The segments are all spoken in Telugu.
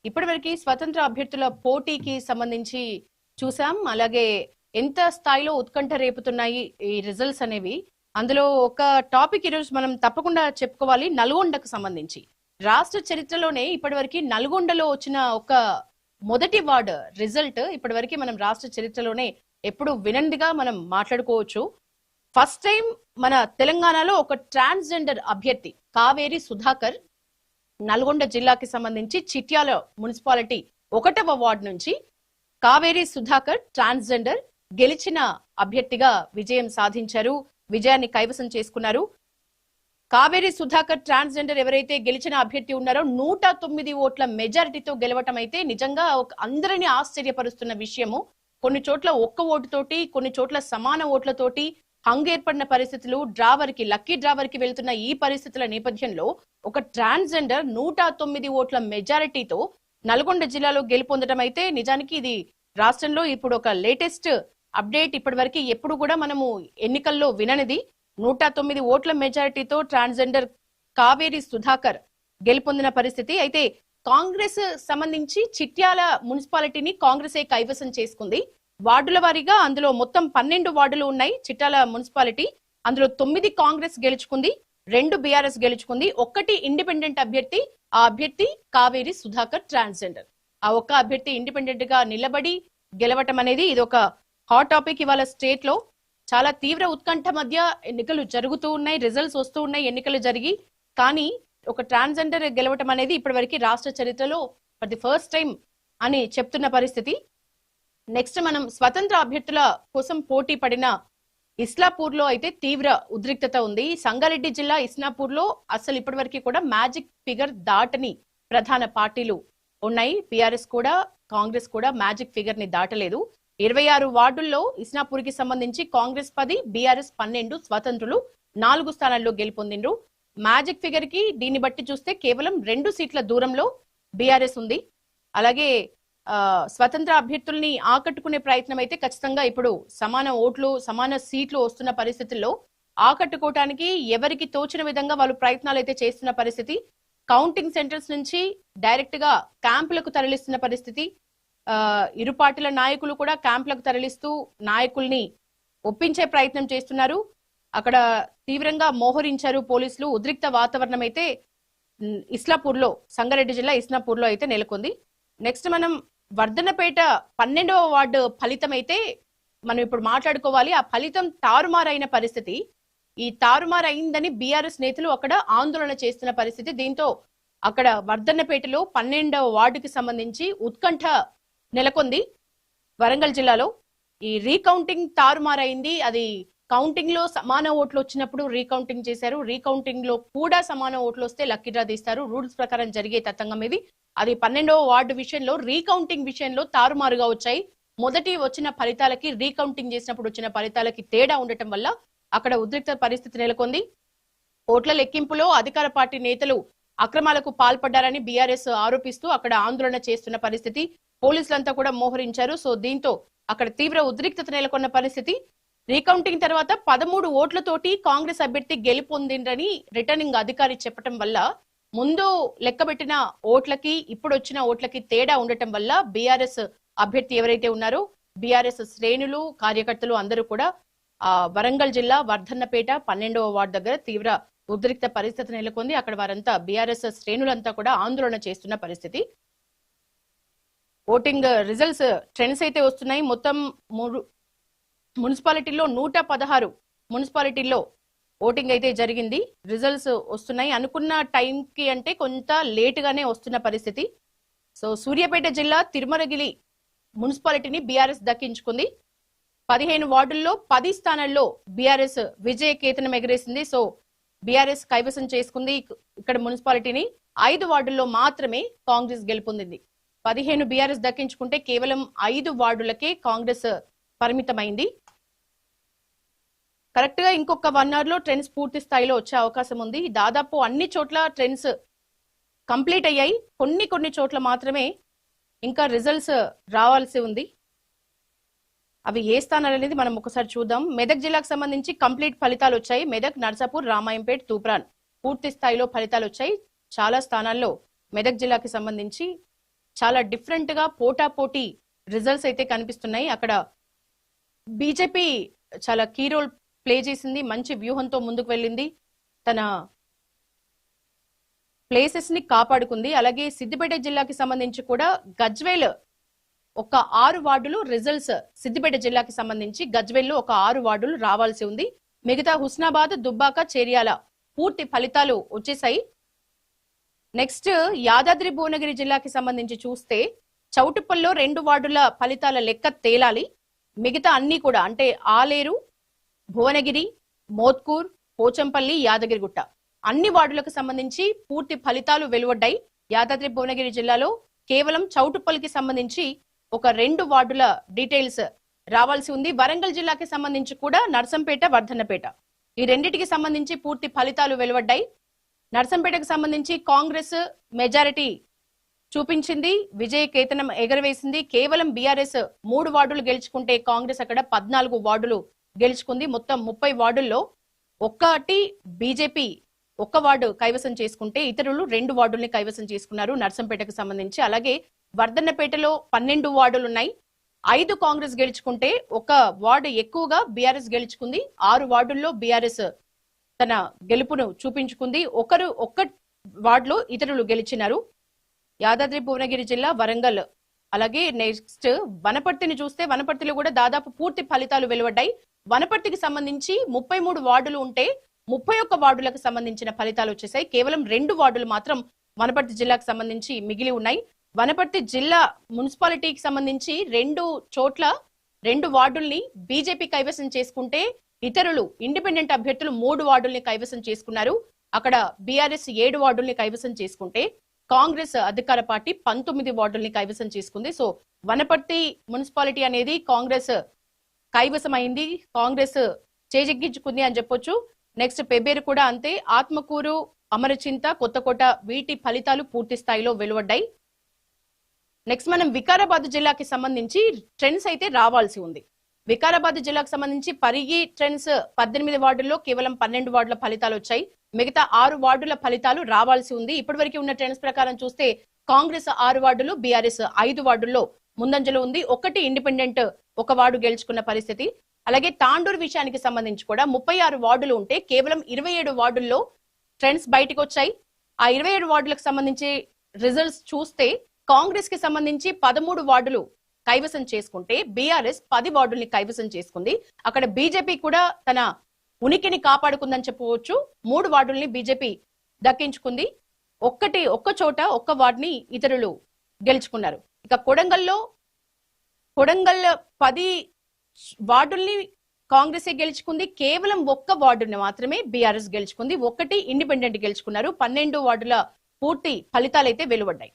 ఇప్పటివరకు స్వతంత్ర అభ్యర్థుల పోటీకి సంబంధించి చూసాం. అలాగే ఎంత స్థాయిలో ఉత్కంఠ రేపుతున్నాయి ఈ రిజల్ట్స్ అనేవి. అందులో ఒక టాపిక్ ఈరోజు మనం తప్పకుండా చెప్పుకోవాలి, నల్గొండకు సంబంధించి. రాష్ట్ర చరిత్రలోనే ఇప్పటివరకు నల్గొండలో వచ్చిన ఒక మొదటి వార్డు రిజల్ట్ ఇప్పటివరకు మనం రాష్ట్ర చరిత్రలోనే ఎప్పుడు వినందిగా మనం మాట్లాడుకోవచ్చు. ఫస్ట్ టైం మన తెలంగాణలో ఒక ట్రాన్స్జెండర్ అభ్యర్థి కావేరి సుధాకర్ నల్గొండ జిల్లాకి సంబంధించి చిట్యాల మున్సిపాలిటీ 1వ వార్డు నుంచి కావేరి సుధాకర్ ట్రాన్స్జెండర్ గెలిచిన అభ్యర్థిగా విజయం సాధించారు, విజయాన్ని కైవసం చేసుకున్నారు. కావేరి సుధాకర్ ట్రాన్స్జెండర్ ఎవరైతే గెలిచిన అభ్యర్థి ఉన్నారో 109 ఓట్ల మెజారిటీతో గెలవటం అయితే నిజంగా అందరినీ ఆశ్చర్యపరుస్తున్న విషయము. కొన్ని చోట్ల ఒక్క ఓటుతోటి, కొన్ని చోట్ల సమాన ఓట్లతోటి హంగేర్పడిన పరిస్థితులు, లక్కీ డ్రావర్ కి వెళ్తున్న ఈ పరిస్థితుల నేపథ్యంలో ఒక ట్రాన్స్జెండర్ 109 ఓట్ల మెజారిటీతో నల్గొండ జిల్లాలో గెలుపొందడం అయితే నిజానికి ఇది రాష్ట్రంలో ఇప్పుడు ఒక లేటెస్ట్ అప్డేట్. ఇప్పటి వరకు ఎప్పుడు కూడా మనము ఎన్నికల్లో విననిది. 109 ఓట్ల మెజారిటీతో ట్రాన్స్జెండర్ కావేరి సుధాకర్ గెలుపొందిన పరిస్థితి. అయితే కాంగ్రెస్ సంబంధించి చిట్యాల మున్సిపాలిటీని కాంగ్రెసే కైవసం చేసుకుంది. వార్డుల వారీగా అందులో మొత్తం 12 వార్డులు ఉన్నాయి చిట్యాల మున్సిపాలిటీ. అందులో 9 కాంగ్రెస్ గెలుచుకుంది, 2 బీఆర్ఎస్ గెలుచుకుంది, 1 ఇండిపెండెంట్ అభ్యర్థి. ఆ అభ్యర్థి కావేరి సుధాకర్ ట్రాన్స్జెండర్. ఆ ఒక్క అభ్యర్థి ఇండిపెండెంట్ గా నిలబడి గెలవటం అనేది ఇది ఒక హాట్ టాపిక్. ఇవాళ స్టేట్ లో చాలా తీవ్ర ఉత్కంఠ మధ్య ఎన్నికలు జరుగుతూ ఉన్నాయి, రిజల్ట్స్ వస్తూ ఉన్నాయి, ఎన్నికలు జరిగి. కానీ ఒక ట్రాన్స్జెండర్ గెలవటం అనేది ఇప్పటివరకు రాష్ట్ర చరిత్రలో ఫర్ ది ఫస్ట్ టైం అని చెప్తున్న పరిస్థితి. నెక్స్ట్ మనం స్వతంత్ర అభ్యర్థుల కోసం పోటీ పడిన ఇస్లాపూర్ లో అయితే తీవ్ర ఉద్రిక్తత ఉంది. సంగారెడ్డి జిల్లా ఇస్లాపూర్ లో అసలు ఇప్పటివరకు కూడా మ్యాజిక్ ఫిగర్ దాటని ప్రధాన పార్టీలు ఉన్నాయి. బీఆర్ఎస్ కూడా కాంగ్రెస్ కూడా మ్యాజిక్ ఫిగర్ ని దాటలేదు. 26 వార్డుల్లో ఇస్లాపూర్ కి సంబంధించి కాంగ్రెస్ 10, బీఆర్ఎస్ 12, స్వతంత్రులు 4 స్థానాల్లో గెలుపొందిండ్రు. మ్యాజిక్ ఫిగర్ కి దీన్ని బట్టి చూస్తే కేవలం 2 సీట్ల దూరంలో బీఆర్ఎస్ ఉంది. అలాగే స్వతంత్ర అభ్యర్థుల్ని ఆకట్టుకునే ప్రయత్నం అయితే ఖచ్చితంగా ఇప్పుడు సమాన ఓట్లు, సమాన సీట్లు వస్తున్న పరిస్థితుల్లో ఆకట్టుకోవటానికి ఎవరికి తోచిన విధంగా వాళ్ళు ప్రయత్నాలు అయితే చేస్తున్న పరిస్థితి. కౌంటింగ్ సెంటర్స్ నుంచి డైరెక్ట్ గా క్యాంపులకు తరలిస్తున్న పరిస్థితి. ఇరు పార్టీల నాయకులు కూడా క్యాంపులకు తరలిస్తూ నాయకుల్ని ఒప్పించే ప్రయత్నం చేస్తున్నారు. అక్కడ తీవ్రంగా మోహరించారు పోలీసులు. ఉద్రిక్త వాతావరణం అయితే ఇస్లాపూర్ లో, సంగారెడ్డి జిల్లా ఇస్లాపూర్ లో అయితే నెలకొంది. నెక్స్ట్ మనం వర్ధన్నపేట 12వ వార్డు ఫలితం అయితే మనం ఇప్పుడు మాట్లాడుకోవాలి. ఆ ఫలితం తారుమారైన పరిస్థితి. ఈ తారుమారైందని బీఆర్ఎస్ నేతలు అక్కడ ఆందోళన చేస్తున్న పరిస్థితి. దీంతో అక్కడ వర్ధన్నపేటలో 12వ వార్డుకి సంబంధించి ఉత్కంఠ నెలకొంది. వరంగల్ జిల్లాలో ఈ రీకౌంటింగ్ తారుమారైంది. అది కౌంటింగ్ లో సమాన ఓట్లు వచ్చినప్పుడు రీకౌంటింగ్ చేశారు, రీకౌంటింగ్ లో కూడా సమాన ఓట్లు వస్తే లక్కీ డ్రా తీస్తారు. రూల్స్ ప్రకారం జరిగే తతంగం ఇది. అది 12వ వార్డు విషయంలో రీకౌంటింగ్ విషయంలో తారుమారుగా వచ్చాయి. మొదటి వచ్చిన ఫలితాలకి, రీకౌంటింగ్ చేసినప్పుడు వచ్చిన ఫలితాలకి తేడా ఉండటం వల్ల అక్కడ ఉద్రిక్త పరిస్థితి నెలకొంది. ఓట్ల లెక్కింపులో అధికార పార్టీ నేతలు అక్రమాలకు పాల్పడ్డారని బీఆర్ఎస్ ఆరోపిస్తూ అక్కడ ఆందోళన చేస్తున్న పరిస్థితి. పోలీసులంతా కూడా మోహరించారు. సో దీంతో అక్కడ తీవ్ర ఉద్రిక్తత నెలకొన్న పరిస్థితి. రీకౌంటింగ్ తర్వాత 13 ఓట్లతోటి కాంగ్రెస్ అభ్యర్థి గెలుపొందిందని రిటర్నింగ్ అధికారి చెప్పడం వల్ల ముందు లెక్కబెట్టిన ఓట్లకి ఇప్పుడు వచ్చిన ఓట్లకి తేడా ఉండటం వల్ల బీఆర్ఎస్ అభ్యర్థి ఎవరైతే ఉన్నారో బీఆర్ఎస్ శ్రేణులు, కార్యకర్తలు అందరూ కూడా వరంగల్ జిల్లా వర్ధన్నపేట 12వ వార్డు దగ్గర తీవ్ర ఉద్రిక్త పరిస్థితి నెలకొంది. అక్కడ వారంతా బీఆర్ఎస్ శ్రేణులంతా కూడా ఆందోళన చేస్తున్న పరిస్థితి. ఓటింగ్ రిజల్ట్స్ ట్రెండ్స్ అయితే వస్తున్నాయి. మొత్తం 3 మున్సిపాలిటీల్లో 116 మున్సిపాలిటీల్లో ఓటింగ్ అయితే జరిగింది. రిజల్ట్స్ వస్తున్నాయి. అనుకున్న టైంకి అంటే కొంత లేట్ గానే వస్తున్న పరిస్థితి. సో సూర్యాపేట జిల్లా తిరుమలగిరి మున్సిపాలిటీని బీఆర్ఎస్ దక్కించుకుంది. 15 వార్డుల్లో 10 స్థానాల్లో బీఆర్ఎస్ విజయ కేతనం ఎగరేసింది. సో బీఆర్ఎస్ కైవసం చేసుకుంది ఇక్కడ మున్సిపాలిటీని. 5 వార్డుల్లో మాత్రమే కాంగ్రెస్ గెలుపొందింది. 15 బీఆర్ఎస్ దక్కించుకుంటే కేవలం 5 వార్డులకే కాంగ్రెస్ పరిమితమైంది. కరెక్ట్ గా ఇంకొక 1 అవర్ లో ట్రెండ్స్ పూర్తి స్థాయిలో వచ్చే అవకాశం ఉంది. దాదాపు అన్ని చోట్ల ట్రెండ్స్ కంప్లీట్ అయ్యాయి. కొన్ని చోట్ల మాత్రమే ఇంకా రిజల్ట్స్ రావాల్సి ఉంది. అవి ఏ స్థానాలు అనేది మనం ఒకసారి చూద్దాం. మెదక్ జిల్లాకు సంబంధించి కంప్లీట్ ఫలితాలు వచ్చాయి. మెదక్, నర్సాపూర్, రామాయంపేట్, తూప్రాన్ పూర్తి స్థాయిలో ఫలితాలు వచ్చాయి. చాలా స్థానాల్లో మెదక్ జిల్లాకి సంబంధించి చాలా డిఫరెంట్ గా పోటాపోటీ రిజల్ట్స్ అయితే కనిపిస్తున్నాయి. అక్కడ బీజేపీ చాలా కీ రోల్ ప్లే చేసింది, మంచి వ్యూహంతో ముందుకు వెళ్ళింది, తన ప్లేసెస్ ని కాపాడుకుంది. అలాగే సిద్దిపేట జిల్లాకి సంబంధించి కూడా గజ్వేల్ ఒక 6 వార్డులు రిజల్ట్స్, సిద్దిపేట జిల్లాకి సంబంధించి గజ్వేల్లో ఒక 6 వార్డులు రావాల్సి ఉంది. మిగతా హుస్నాబాద్, దుబ్బాక, చేర్యాల పూర్తి ఫలితాలు వచ్చేసాయి. నెక్స్ట్ యాదాద్రి భువనగిరి జిల్లాకి సంబంధించి చూస్తే చౌటుప్పల్లో 2 వార్డుల ఫలితాల లెక్క తేలాలి. మిగతా అన్ని కూడా అంటే ఆలేరు, భువనగిరి, మోత్కూర్, పోచంపల్లి, యాదగిరిగుట్ట అన్ని వార్డులకు సంబంధించి పూర్తి ఫలితాలు వెలువడ్డాయి. యాదాద్రి భువనగిరి జిల్లాలో కేవలం చౌటుప్పల్లికి సంబంధించి ఒక 2 వార్డుల డీటెయిల్స్ రావాల్సి ఉంది. వరంగల్ జిల్లాకి సంబంధించి కూడా నర్సంపేట, వర్ధన్నపేట ఈ రెండిటికి సంబంధించి పూర్తి ఫలితాలు వెలువడ్డాయి. నర్సంపేటకు సంబంధించి కాంగ్రెస్ మెజారిటీ చూపించింది, విజయ కేతనం ఎగరవేసింది. కేవలం బీఆర్ఎస్ 3 వార్డులు గెలుచుకుంటే కాంగ్రెస్ అక్కడ 14 వార్డులు గెలుచుకుంది. మొత్తం 30 వార్డుల్లో ఒక్కటి బీజేపీ 1 వార్డు కైవసం చేసుకుంటే ఇతరులు 2 వార్డుల్ని కైవసం చేసుకున్నారు నర్సంపేటకు సంబంధించి. అలాగే వర్ధన్నపేటలో 12 వార్డులు ఉన్నాయి. 5 కాంగ్రెస్ గెలుచుకుంటే 1 వార్డు ఎక్కువగా బీఆర్ఎస్ గెలుచుకుంది. 6 వార్డుల్లో బీఆర్ఎస్ తన గెలుపును చూపించుకుంది. ఒక్క వార్డులో ఇతరులు గెలిచినారు. యాదాద్రి భువనగిరి జిల్లా, వరంగల్, అలాగే నెక్స్ట్ వనపర్తిని చూస్తే వనపర్తిలో కూడా దాదాపు పూర్తి ఫలితాలు వెలువడ్డాయి. వనపర్తికి సంబంధించి 33 వార్డులు ఉంటే 31 వార్డులకు సంబంధించిన ఫలితాలు వచ్చేసాయి. కేవలం 2 వార్డులు మాత్రం వనపర్తి జిల్లాకు సంబంధించి మిగిలి ఉన్నాయి. వనపర్తి జిల్లా మున్సిపాలిటీకి సంబంధించి 2 చోట్ల 2 వార్డుల్ని బీజేపీ కైవసం చేసుకుంటే ఇతరులు ఇండిపెండెంట్ అభ్యర్థులు 3 వార్డుల్ని కైవసం చేసుకున్నారు. అక్కడ బీఆర్ఎస్ 7 వార్డుల్ని కైవసం చేసుకుంటే కాంగ్రెస్ అధికార పార్టీ 19 వార్డుల్ని కైవసం చేసుకుంది. సో వనపర్తి మున్సిపాలిటీ అనేది కాంగ్రెస్ కైవసమైంది, కాంగ్రెస్ చేజెక్కించుకుంది అని చెప్పొచ్చు. నెక్స్ట్ పెబ్బేరు కూడా అంతే. ఆత్మకూరు, అమరచింత, కొత్తకోట వీటి ఫలితాలు పూర్తి స్థాయిలో వెలువడ్డాయి. నెక్స్ట్ మనం వికారాబాద్ జిల్లాకి సంబంధించి ట్రెండ్స్ అయితే రావాల్సి ఉంది. వికారాబాద్ జిల్లాకు సంబంధించి పరిగి ట్రెండ్స్ 18 వార్డుల్లో కేవలం 12 వార్డుల ఫలితాలు వచ్చాయి. మిగతా 6 వార్డుల ఫలితాలు రావాల్సి ఉంది. ఇప్పటివరకు ఉన్న ట్రెండ్స్ ప్రకారం చూస్తే కాంగ్రెస్ 6 వార్డులు, బీఆర్ఎస్ 5 వార్డుల్లో ముందంజలో ఉంది. 1 ఇండిపెండెంట్ 1 వార్డు గెలుచుకున్న పరిస్థితి. అలాగే తాండూరు విషయానికి సంబంధించి కూడా 36 వార్డులు ఉంటే కేవలం 27 వార్డుల్లో ట్రెండ్స్ బయటకు వచ్చాయి. ఆ 27 వార్డులకు సంబంధించి రిజల్ట్స్ చూస్తే కాంగ్రెస్ కి సంబంధించి 13 వార్డులు కైవసం చేసుకుంటే బీఆర్ఎస్ 10 వార్డుల్ని కైవసం చేసుకుంది. అక్కడ బీజేపీ కూడా తన ఉనికిని కాపాడుకుందని చెప్పవచ్చు. 3 వార్డుల్ని బీజేపీ దక్కించుకుంది. ఒక్క చోట 1 వార్డుని ఇతరులు గెలుచుకున్నారు. ఇక కొడంగల్ 10 వార్డుల్ని కాంగ్రెస్ గెలుచుకుంది. కేవలం 1 వార్డుని మాత్రమే బీఆర్ఎస్ గెలుచుకుంది. 1 ఇండిపెండెంట్ గెలుచుకున్నారు. 12 వార్డుల పూర్తి ఫలితాలైతే వెలువడ్డాయి.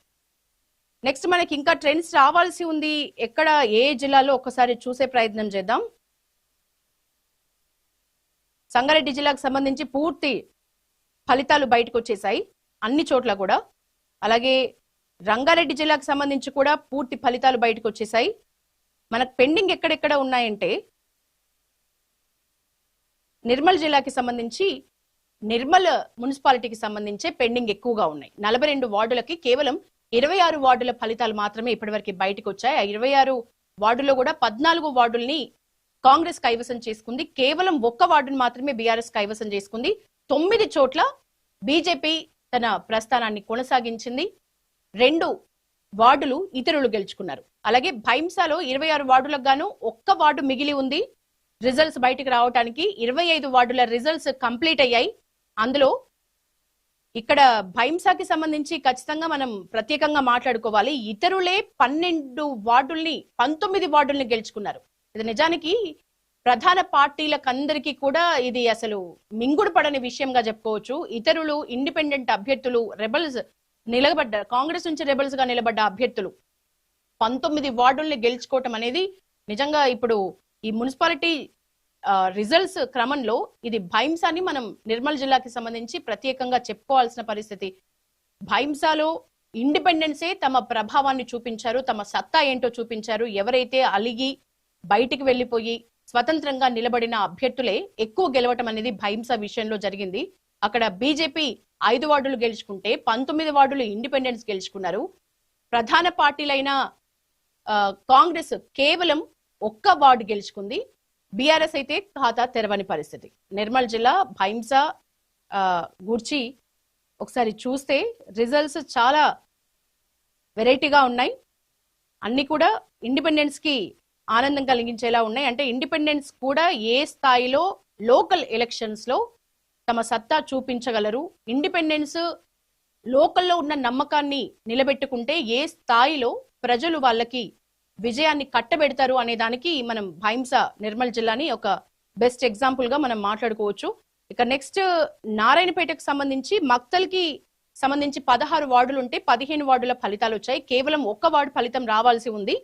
నెక్స్ట్ మనకి ఇంకా ట్రెండ్స్ రావాల్సి ఉంది. ఎక్కడ ఏ జిల్లాలో ఒక్కసారి చూసే ప్రయత్నం చేద్దాం. సంగారెడ్డి జిల్లాకు సంబంధించి పూర్తి ఫలితాలు బయటకు వచ్చేసాయి అన్ని చోట్ల కూడా. అలాగే రంగారెడ్డి జిల్లాకు సంబంధించి కూడా పూర్తి ఫలితాలు బయటకు వచ్చేసాయి. మనకు పెండింగ్ ఎక్కడెక్కడ ఉన్నాయంటే నిర్మల్ జిల్లాకి సంబంధించి నిర్మల్ మున్సిపాలిటీకి సంబంధించి పెండింగ్ ఎక్కువగా ఉన్నాయి. 42 వార్డులకి కేవలం 26 వార్డుల ఫలితాలు మాత్రమే ఇప్పటివరకు బయటకు వచ్చాయి. ఆ 26 వార్డుల్లో కూడా 14 వార్డుల్ని కాంగ్రెస్ కైవసం చేసుకుంది. కేవలం 1 వార్డును మాత్రమే బీఆర్ఎస్ కైవసం చేసుకుంది. 9 చోట్ల బీజేపీ తన ప్రస్థానాన్ని కొనసాగించింది. 2 వార్డులు ఇతరులు గెలుచుకున్నారు. అలాగే భైంసాలో 26 వార్డులకు గాను 1 వార్డు మిగిలి ఉంది రిజల్ట్స్ బయటకు రావడానికి. 25 వార్డుల రిజల్ట్స్ కంప్లీట్ అయ్యాయి. అందులో ఇక్కడ భైంసాకి సంబంధించి ఖచ్చితంగా మనం ప్రత్యేకంగా మాట్లాడుకోవాలి. ఇతరులే 19 వార్డుల్ని గెలుచుకున్నారు. ఇది నిజానికి ప్రధాన పార్టీలకందరికీ కూడా ఇది అసలు మింగుడు పడని విషయంగా చెప్పుకోవచ్చు. ఇతరులు ఇండిపెండెంట్ అభ్యర్థులు రెబల్స్ నిలబడ్డ, కాంగ్రెస్ నుంచి రెబల్స్ గా నిలబడ్డ అభ్యర్థులు 19 వార్డుల్ని గెలుచుకోవటం అనేది నిజంగా ఇప్పుడు ఈ మున్సిపాలిటీ రిజల్ట్స్ క్రమంలో ఇది భైంసాని మనం నిర్మల్ జిల్లాకి సంబంధించి ప్రత్యేకంగా చెప్పుకోవాల్సిన పరిస్థితి. భైంసాలో ఇండిపెండెన్సే తమ ప్రభావాన్ని చూపించారు, తమ సత్తా ఏంటో చూపించారు. ఎవరైతే అలిగి బయటికి వెళ్లిపోయి స్వతంత్రంగా నిలబడిన అభ్యర్థులే ఎక్కువ గెలవటం అనేది భైంసా విషయంలో జరిగింది. అక్కడ బీజేపీ 5 వార్డులు గెలుచుకుంటే 19 వార్డులు ఇండిపెండెన్స్ గెలుచుకున్నారు. ప్రధాన పార్టీలైన కాంగ్రెస్ కేవలం ఒక్క వార్డు గెలుచుకుంది. బీఆర్ఎస్ అయితే ఖాతా తెరవని పరిస్థితి. నిర్మల్ జిల్లా భైంసా గూర్చి ఒకసారి చూస్తే రిజల్ట్స్ చాలా వెరైటీగా ఉన్నాయి. అన్ని కూడా ఇండిపెండెన్స్ కి ఆనందం కలిగించేలా ఉన్నాయి. అంటే ఇండిపెండెన్స్ కూడా ఏ స్థాయిలో లోకల్ ఎలక్షన్స్ లో తమ సత్తా చూపించగలరు, ఇండిపెండెన్స్ లోకల్లో ఉన్న నమ్మకాన్ని నిలబెట్టుకుంటే ఏ స్థాయిలో ప్రజలు వాళ్ళకి విజయాన్ని కట్టబెడతారు అనే దానికి మనం భైంసా నిర్మల్ జిల్లాని ఒక బెస్ట్ ఎగ్జాంపుల్ గా మనం మాట్లాడుకోవచ్చు. ఇక నెక్స్ట్ నారాయణపేటకు సంబంధించి మక్తల్ కి సంబంధించి 16 వార్డులు ఉంటే 15 వార్డుల ఫలితాలు వచ్చాయి. కేవలం ఒక్క వార్డు ఫలితం రావాల్సి ఉంది.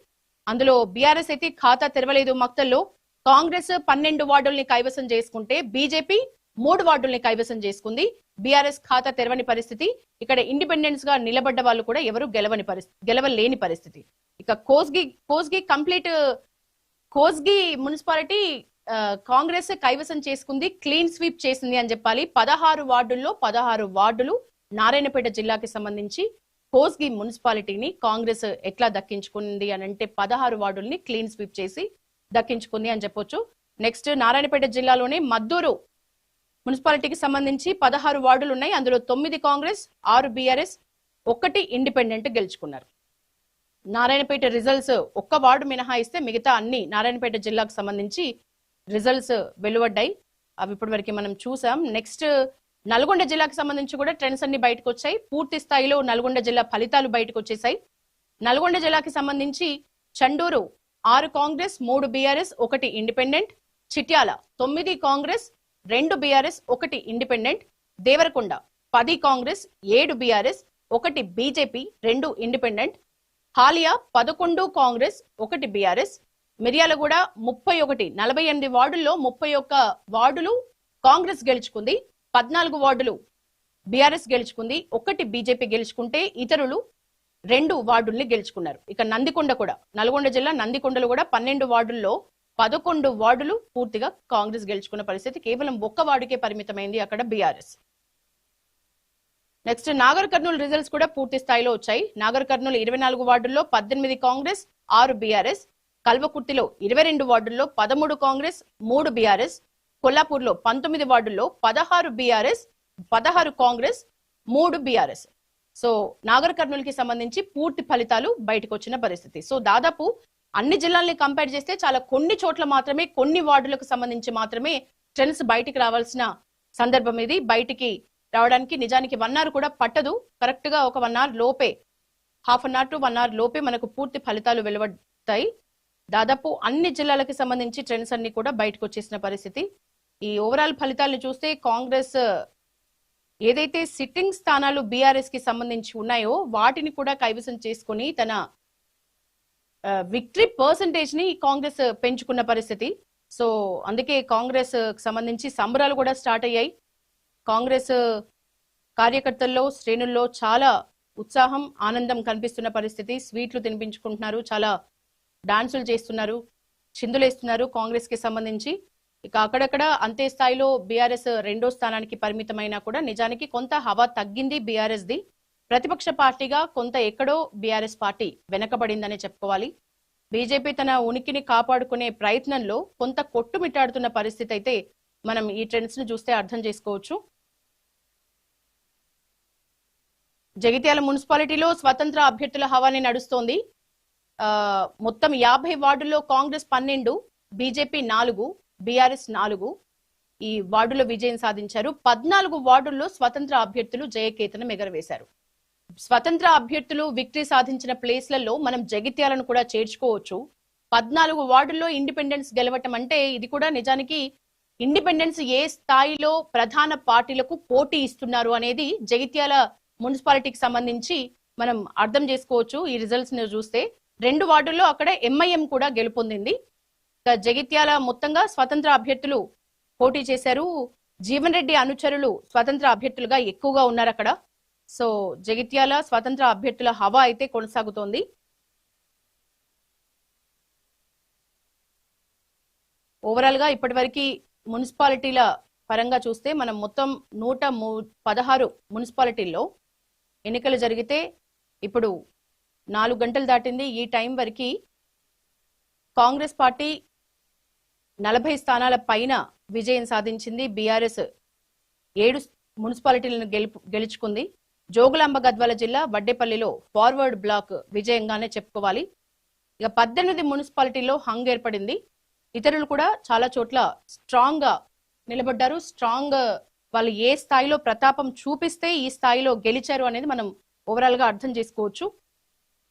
అందులో బీఆర్ఎస్ అయితే ఖాతా తెరవలేదు. మక్తల్లో కాంగ్రెస్ 12 వార్డుల్ని కైవసం చేసుకుంటే బీజేపీ 3 వార్డుల్ని కైవసం చేసుకుంది. బీఆర్ఎస్ ఖాతా తెరవని పరిస్థితి. ఇక్కడ ఇండిపెండెన్స్ గా నిలబడ్డ వాళ్ళు కూడా ఎవరు గెలవలేని పరిస్థితి. ఇక కోస్గి మున్సిపాలిటీ కాంగ్రెస్ కైవసం చేసుకుంది, క్లీన్ స్వీప్ చేసింది అని చెప్పాలి. 16 వార్డుల్లో 16 వార్డులు నారాయణపేట జిల్లాకి సంబంధించి కోస్గి మున్సిపాలిటీని కాంగ్రెస్ ఎట్లా దక్కించుకుంది అని అంటే 16 వార్డుల్ని క్లీన్ స్వీప్ చేసి దక్కించుకుంది అని చెప్పొచ్చు. నెక్స్ట్ నారాయణపేట జిల్లాలోనే మద్దూరు మున్సిపాలిటీకి సంబంధించి 16 వార్డులు ఉన్నాయి. అందులో 9 కాంగ్రెస్, 6 బీఆర్ఎస్, 1 ఇండిపెండెంట్ గెలుచుకున్నారు. నారాయణపేట రిజల్ట్స్ ఒక్క వార్డు మినహాయిస్తే మిగతా అన్ని నారాయణపేట జిల్లాకు సంబంధించి రిజల్ట్స్ వెలువడ్డాయి. అవి ఇప్పటి వరకు మనం చూసాం. నెక్స్ట్ నల్గొండ జిల్లాకు సంబంధించి కూడా ట్రెండ్స్ అన్ని బయటకు వచ్చాయి. పూర్తి స్థాయిలో నల్గొండ జిల్లా ఫలితాలు బయటకు వచ్చేసాయి. నల్గొండ జిల్లాకి సంబంధించి Chandur 6 Congress, 3 BRS, 1 independent. Chityal 9 Congress, 2 BRS, 1 independent. Devarakonda 10 Congress, 7 BRS, 1 BJP, 2 independent. Haliya 11 Congress, 1 BRS. Miryalaguda 31, 48 వార్డుల్లో 31 వార్డులు కాంగ్రెస్ గెలుచుకుంది, 14 వార్డులు బీఆర్ఎస్ గెలుచుకుంది, 1 బీజేపీ గెలుచుకుంటే ఇతరులు 2 వార్డుల్ని గెలుచుకున్నారు. ఇక నందికొండ కూడా, నల్గొండ జిల్లా నందికొండలో కూడా 12 వార్డుల్లో 11 వార్డులు పూర్తిగా కాంగ్రెస్ గెలుచుకున్న పరిస్థితి. కేవలం ఒక్క వార్డుకే పరిమితమైంది అక్కడ BRS. Next Nagar Kurnool results కూడా పూర్తి స్థాయిలో వచ్చాయి. నాగర్ కర్నూలు 24 వార్డుల్లో 18 కాంగ్రెస్, 6 బీఆర్ఎస్. కల్వకుర్తిలో 22 వార్డుల్లో 13 కాంగ్రెస్, 3 బీఆర్ఎస్. కొల్లాపూర్లో 19 వార్డుల్లో 16 బీఆర్ఎస్, 16 కాంగ్రెస్, 3 బీఆర్ఎస్. సో నాగర్ కర్నూలుకి సంబంధించి పూర్తి ఫలితాలు బయటకు వచ్చిన పరిస్థితి. సో దాదాపు అన్ని జిల్లాల్ని కంపేర్ చేస్తే చాలా కొన్ని చోట్ల మాత్రమే, కొన్ని వార్డులకు సంబంధించి మాత్రమే ట్రెండ్స్ బయటికి రావాల్సిన సందర్భం ఇది. బయటికి రావడానికి నిజానికి 1 అవర్ కూడా పట్టదు. కరెక్ట్ గా ఒక 1 అవర్ లోపే, half an hour to 1 hour లోపే మనకు పూర్తి ఫలితాలు వెలువడతాయి. దాదాపు అన్ని జిల్లాలకి సంబంధించి ట్రెండ్స్ అన్ని కూడా బయటకు వచ్చేసిన పరిస్థితి. ఈ ఓవరాల్ ఫలితాలను చూస్తే కాంగ్రెస్ ఏదైతే సిట్టింగ్ స్థానాలు బీఆర్ఎస్ కి సంబంధించి ఉన్నాయో వాటిని కూడా కైవసం చేసుకుని తన విక్టరీ పర్సంటేజ్ ని కాంగ్రెస్ పెంచుకున్న పరిస్థితి. సో అందుకే కాంగ్రెస్ సంబంధించి సంబరాలు కూడా స్టార్ట్ అయ్యాయి. కాంగ్రెస్ కార్యకర్తల్లో, శ్రేణుల్లో చాలా ఉత్సాహం, ఆనందం కనిపిస్తున్న పరిస్థితి. స్వీట్లు తినిపించుకుంటున్నారు, చాలా డాన్సులు చేస్తున్నారు, చిందులేస్తున్నారు కాంగ్రెస్ కి సంబంధించి. ఇక అక్కడక్కడ అంతే స్థాయిలో బీఆర్ఎస్ 2వ స్థానానికి పరిమితమైనా కూడా నిజానికి కొంత హవా తగ్గింది బీఆర్ఎస్ ది. ప్రతిపక్ష పార్టీగా కొంత ఎక్కడో బీఆర్ఎస్ పార్టీ వెనకబడిందనే చెప్పుకోవాలి. బీజేపీ తన ఉనికిని కాపాడుకునే ప్రయత్నంలో కొంత కొట్టుమిట్టాడుతున్న పరిస్థితి అయితే మనం ఈ ట్రెండ్స్ ను చూస్తే అర్థం చేసుకోవచ్చు. జగిత్యాల మున్సిపాలిటీలో స్వతంత్ర అభ్యర్థుల హవానే నడుస్తోంది. మొత్తం 50 వార్డుల్లో కాంగ్రెస్ 12, బీజేపీ 4, బీఆర్ఎస్ 4 ఈ వార్డులో విజయం సాధించారు. 14 వార్డుల్లో స్వతంత్ర అభ్యర్థులు జయకేతనం ఎగరవేశారు. స్వతంత్ర అభ్యర్థులు విక్టరీ సాధించిన ప్లేస్లలో మనం జగిత్యాలను కూడా చేర్చుకోవచ్చు. 14 వార్డుల్లో ఇండిపెండెన్స్ గెలవటం అంటే ఇది కూడా నిజానికి ఇండిపెండెన్స్ ఏ స్థాయిలో ప్రధాన పార్టీలకు పోటీ ఇస్తున్నారు అనేది జగిత్యాల మున్సిపాలిటీకి సంబంధించి మనం అర్థం చేసుకోవచ్చు. ఈ రిజల్ట్స్ ని చూస్తే 2 వార్డుల్లో అక్కడ ఎంఐఎం కూడా గెలుపొందింది. జగిత్యాల మొత్తంగా స్వతంత్ర అభ్యర్థులు పోటీ చేశారు. జీవన్ రెడ్డి అనుచరులు స్వతంత్ర అభ్యర్థులుగా ఎక్కువగా ఉన్నారు అక్కడ. సో జగిత్యాల స్వతంత్ర అభ్యర్థుల హవా అయితే కొనసాగుతోంది. ఓవరాల్ గా ఇప్పటివరకు మున్సిపాలిటీల పరంగా చూస్తే మనం మొత్తం 116 మున్సిపాలిటీల్లో ఎన్నికలు జరిగితే ఇప్పుడు 4 గంటలు దాటింది. ఈ టైం వరకు కాంగ్రెస్ పార్టీ 40 స్థానాల పైన విజయం సాధించింది. బీఆర్ఎస్ 7 మున్సిపాలిటీలను గెలుచుకుంది. జోగులాంబ గద్వాల జిల్లా వడ్డేపల్లిలో ఫార్వర్డ్ బ్లాక్ విజయంగానే చెప్పుకోవాలి. ఇక 18 మున్సిపాలిటీల్లో హంగ్ ఏర్పడింది. ఇతరులు కూడా చాలా చోట్ల స్ట్రాంగ్ గా నిలబడ్డారు. స్ట్రాంగ్ వాళ్ళు ఏ స్థాయిలో ప్రతాపం చూపిస్తే ఈ స్థాయిలో గెలిచారు అనేది మనం ఓవరాల్ గా అర్థం చేసుకోవచ్చు.